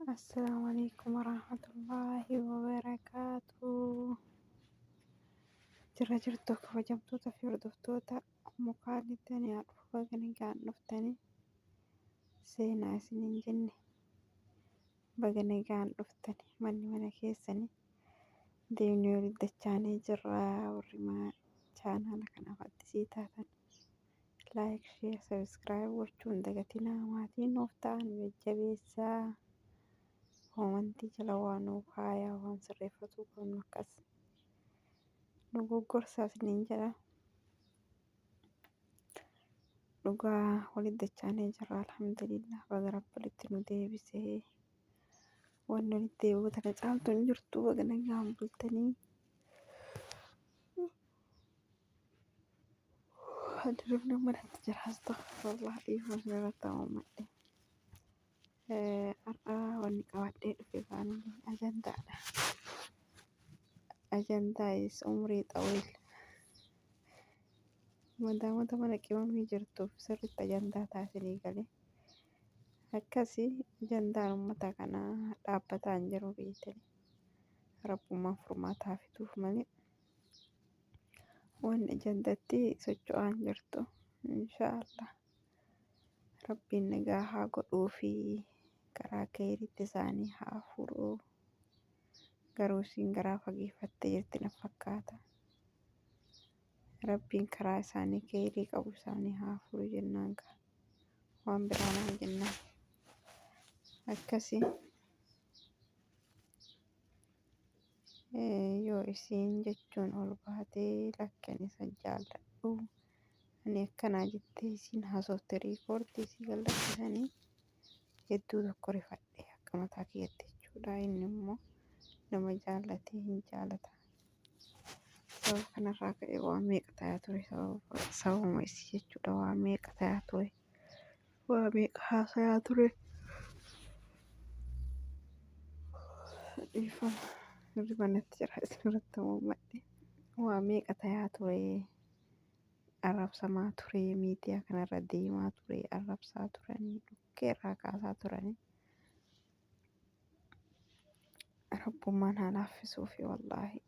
Assalamualaikum warahmatullahi wabarakatuh. Jira jirtu kabajamtoota fi hordoftoota mukaalittanii haadhuuf baga dhuftanii seenaa isiniin jenne baga nagaan dhuftanii manni mana keessanii deemnee walitti dachaanee jirra. Warri chaanaala kanaaf addisii taatan laayik sheer sabiskiraayib gochuun dagatinaa maatiin nuuf ta'an jajjabeessaa. Komantii jala waan nuuf haayaa waan sirreeffatuu qabnu akkas dogoggorsaa isiniin jedha. Dhugaa walitti dachaanee jirra alhamdulillah baga rabbi walitti nu deebisee wanni walitti deebi'uu tana caaltu hin jirtu. Baga nagaan bultanii dirree manatti jira astagfirullah dhiifama sirratti uummadhe. Har'aa wanni qabadhee dhufe ajandaadha. Ajandaa is umrii xawiil. Madaamota mana qimamii jirtuuf sirriitti ajandaa taasisanii galee akkasii ajandaan uummata kanaa dhaabbataa hin jiru beektan. Rabbummaan furmaataa fituuf malee wanni ajandaatti socho'aa hin jirtu. Inshaallah rabbiin nagaa haa godhuu fi karaa keeritti isaanii haa furuu. Garuu isiin garaa fageeffattee jirti na fakkaata. Rabbiin karaa isaanii keerii qabu isaanii haa furu jennaan kaa waan biraa naan jennaan. Akkasii yoo isiin jechuun ol baatee lakkeen isa jaalladhu ani akkanaa jettee isiin haasofte riikoordii isii gallattisanii hedduu tokko rifadhe akka mataa kiyyatte jechuudha. Inni immoo nama jaallatee hin jaalata. Sababa kanarraa ka'ee waan meeqa ta'aa ture sababuma isii jechuudha. Waan meeqa ta'aa ture waan meeqa haasayaa ture. Dhiifama hirriba natti jira isinirratti uummadhe. Waan meeqa ta'aa ture arrabsamaa ture miidiyaa kanarra deemaa ture arrabsaa turanii dhukkee irraa kaasaa turanii. Rabbummaan haa laaffisuu fi wallaahi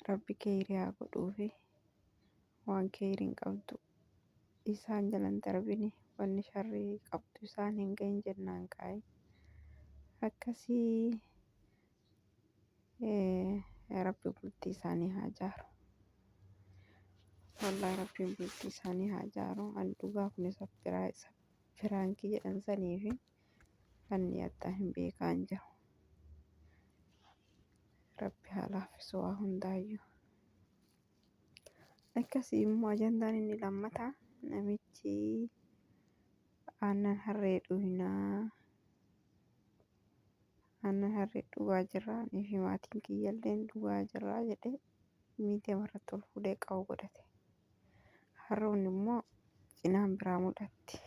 rabbi keerii haa godhuu fi waan keeriin qabdu isaan jalan darbini wanni sharrii qabdu isaan hin gahin jennaan kaa'e. Akkasii rabbi bultii isaanii haa jaaru. Wallaahi rabbiin bultii isaanii haa jaaru. Ani dhugaa kun isa firaankii jedhan sanii fi kan yaaddaa hin beekaan jiru. Rabbi haa laaffisu waa hundaayyuu. Akkasii immoo ajandaan inni lammataa namichi aannan harree dhugnaa. Aannan harree dhugaa jirraanii fi maatiin kiyyaallee dhugaa jirra jedhee miidiyaa irratti ol fuudhee qabu godhate. Harroonni immoo cinaan biraa mudhatti.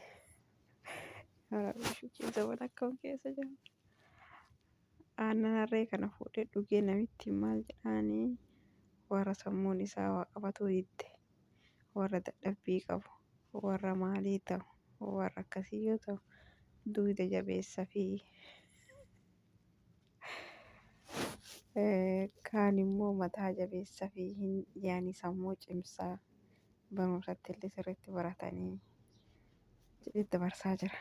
Zaman akkam keessa jiru. Aannan harree kana fuudhee dhugee namitti maal jedhaanii warra sammuun isaa waa qabatu didde warra dadhabbii qabu warra maalii ta'u warra akkasii yoo ta'u dugda jabeessa fi kaan immoo mataa jabeessa fi yaani sammuu cimsaa barumsatti illee sirriitti baratanii jedhee dabarsaa jira.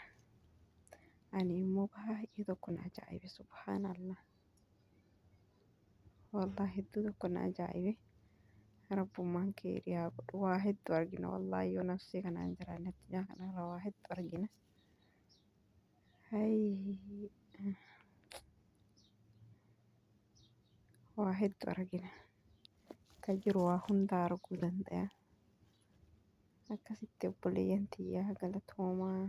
Ani immoo baay'ee tokko na ajaa'ibe subhaanallah. Wallaahi hedduu tokko na ajaa'ibe. Rabbummaan keerii haa godhu. Waa hedduu argina wallaahi yoo nafsii kanaan jiraanne addunyaa kanarra waa hedduu argina. Waa hedduu argina. Kan jiru waa hundaa arguu danda'a. Akkasitti obboleeyyan tiyyaa galatoomaa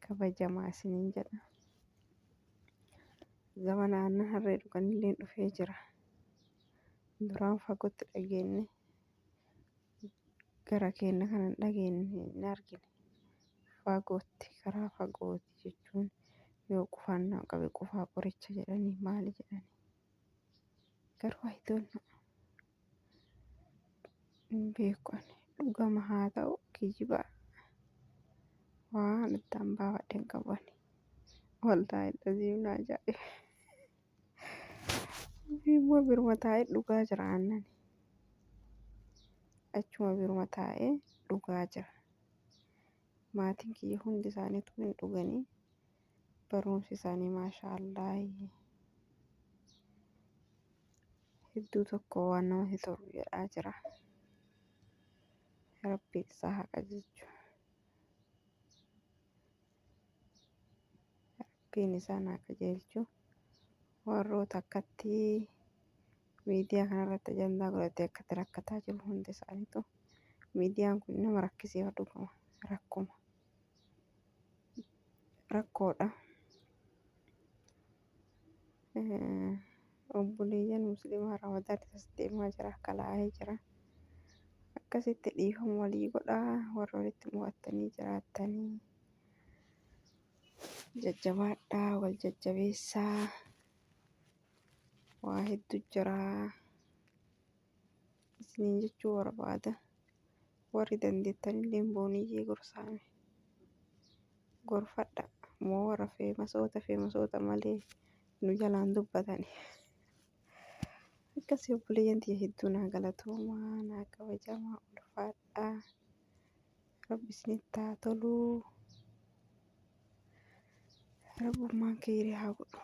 kabajamaa isiniin jedha. Zamana aannan harree dhuganillee dhufee jira. Duraan fagootti dhageenye gara keenya kana hin dhageenye hin argine. Fagootti karaa fagooti jechuun yoo qufannaa qabe qufaa qoricha jedhanii maali jedhanii. Garuu hayitoonni hin beeku ani dhugama haa ta'u kijibaa waan addaan baafadhe hin qaban. Wallaahi dhaziimna ajaa'iba! Immoo biruma taa'ee dhugaa jira aannan. Achuma biruma taa'ee dhugaa jira. Maatiin kiyya hundi isaaniitu hin dhuganii. Barumsi isaanii maashaallahi hedduu tokko waan namatti tolu jedhaa jira. Rabbiin isaa haqa jechuudha. Rabbiin isaan haa qajeelchu. Warroota akkatti miidiyaa kanarratti ajandaa godhatee akkatti rakkataa jiru hundi isaaniitu miidiyaan kun nama rakkisee dhugama. Rakkoodha. Obboleeyyan musliimaa Ramadaan isas deemaa jira, kalaa'ee jira. Akkasitti dhiifama walii godhaa warra walitti mo'attanii jiraattanii jajjabaadhaa, wal jajjabeessaa. Waa hedduu jira isiniin jechuu barbaada. Warri dandeettanillee booniyyee gorsaame gorfadha. Moo warra feemasoota malee nu jalaan dubbatani. Akkasii obboleeyyan tiyya hedduu naa galatoomaa, naa kabajamaa, ulfaadhaa. Rabbi isinitti haa toluu. Rabbummaan kheyrii haa godhu.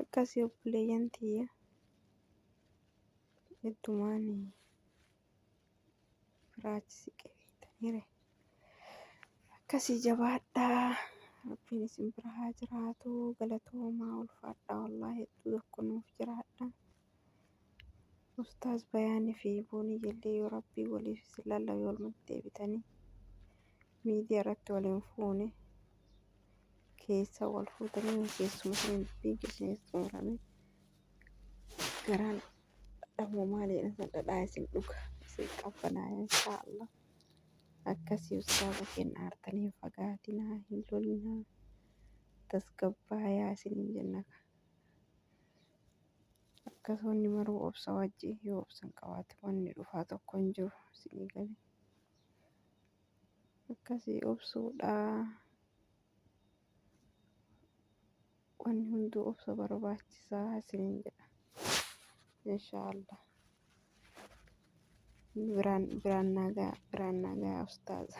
Akkasii obboleeyyan tiyya heddumaan biraachisi qabeettaniire. Akkasii jabaadhaa. Rabbiin isin bira haa jiraatu. Galatoomaa, ulfaadhaa. Wallaahi hedduu tokko nuuf jiraadha. Ustaaz Bayaanii fi booniyya illee yoo Rabbii waliif isin lallabe walumatti deebitanii miidiyaa irratti waliin fuune keessa wal fuutanii keessuma isin dubbiin keessaniis xumurame garaan dhammoo maaliidha san dhadhaa isin dhuga isin qabbanaa inshaallah. Akkasii ustaaza keenya aartanii fagaatinaa hin lolinaa tasgabbaayaa isiniin jenna. Akkasumni maruu obsa wajjin yoo obsan qabaate wanni dhufaa tokko hin jiru isinii galee. Akkasii obsuudhaa. Wanni hunduu obsa barbaachisaa isiniin jedha. Inshaallah. Biraan nagaa ustaaza.